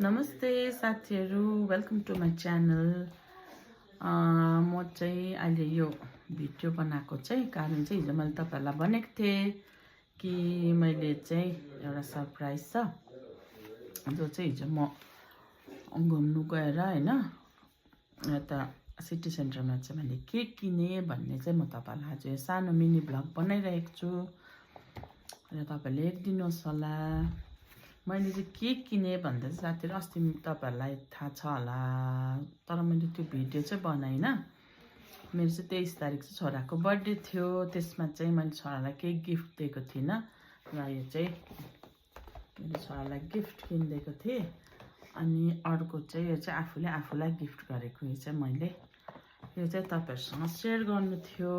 नमस्ते साथीहरू, welcome to my channel. म चाहिँ अहिले यो भिडियो बनाएको चाहिँ कारण चाहिँ हिजो मैले तपाईँहरूलाई भनेको थिएँ कि मैले चाहिँ एउटा सरप्राइज छ जो चाहिँ हिजो म घुम्नु गएर होइन यता सिटी सेन्टरमा चाहिँ मैले के किनेँ भन्ने चाहिँ म तपाईँहरूलाई आज यो सानो मिनी भ्लग बनाइरहेको छु र तपाईँहरूले हेरिदिनुहोस् होला। मैले चाहिँ के किनेँ भन्दा चाहिँ साथीहरू अस्ति तपाईँहरूलाई थाहा छ होला, तर मैले त्यो भिडियो चाहिँ बनाइनँ। मेरो चाहिँ 23 तारिक चाहिँ छोराको बर्थडे थियो, त्यसमा चाहिँ मैले छोरालाई केही गिफ्ट दिएको थिइनँ र यो चाहिँ मेरो छोरालाई गिफ्ट किनिदिएको थिएँ। अनि अर्को चाहिँ यो चाहिँ आफूलाई गिफ्ट गरेको, यो चाहिँ मैले यो चाहिँ तपाईँहरूसँग सेयर गर्नु थियो।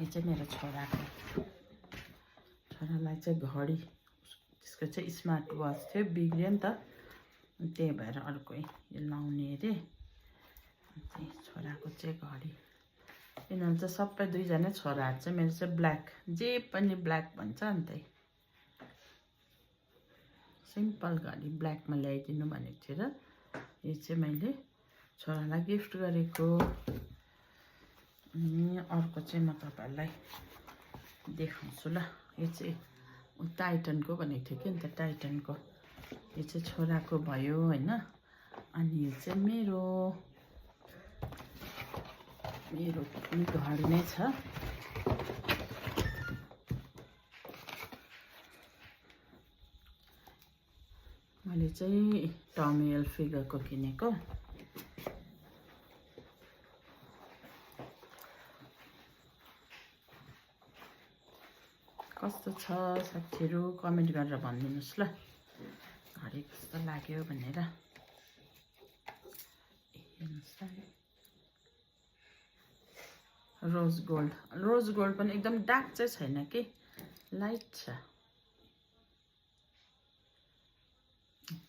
यो चाहिँ मेरो छोरालाई चाहिँ घडी, त्यसको चाहिँ स्मार्ट वाच थियो, बिग्रियो नि त, त्यही भएर अर्कै यो लाउने अरे। चाहिँ छोराको चाहिँ घडी, यिनीहरू चाहिँ सबै दुईजना छोराहरू चाहिँ मेरो चाहिँ ब्ल्याक, जे पनि ब्ल्याक भन्छ नि त, सिम्पल घडी ब्ल्याकमा ल्याइदिनु भनेको थियो र यो चाहिँ मैले छोरालाई गिफ्ट गरेको। अनि अर्को चाहिँ म तपाईँहरूलाई देखाउँछु ल। यो चाहिँ टाइटनको भनेको थियो कि अन्त टाइटनको, यो चाहिँ छोराको भयो होइन। अनि यो चाहिँ मेरो पनि घडी नै छ। मैले चाहिँ टमी हिलफिगरको किनेको। कस्तो छ साथीहरू कमेन्ट गरेर भनिदिनुहोस् ल, घडी कस्तो लाग्यो भनेर। रोज गोल्ड पनि एकदम डार्क चाहिँ छैन कि, लाइट छ।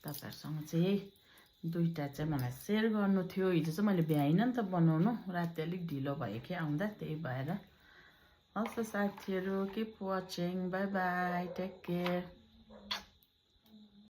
तपाईँहरूसँग चाहिँ यही दुईवटा चाहिँ मलाई सेयर गर्नु थियो। हिजो चाहिँ मैले भ्याइनँ नि त बनाउनु, राति अलिक ढिलो भयो कि आउँदा, त्यही भएर। हस् साथीहरू, keep watching, bye bye, take care.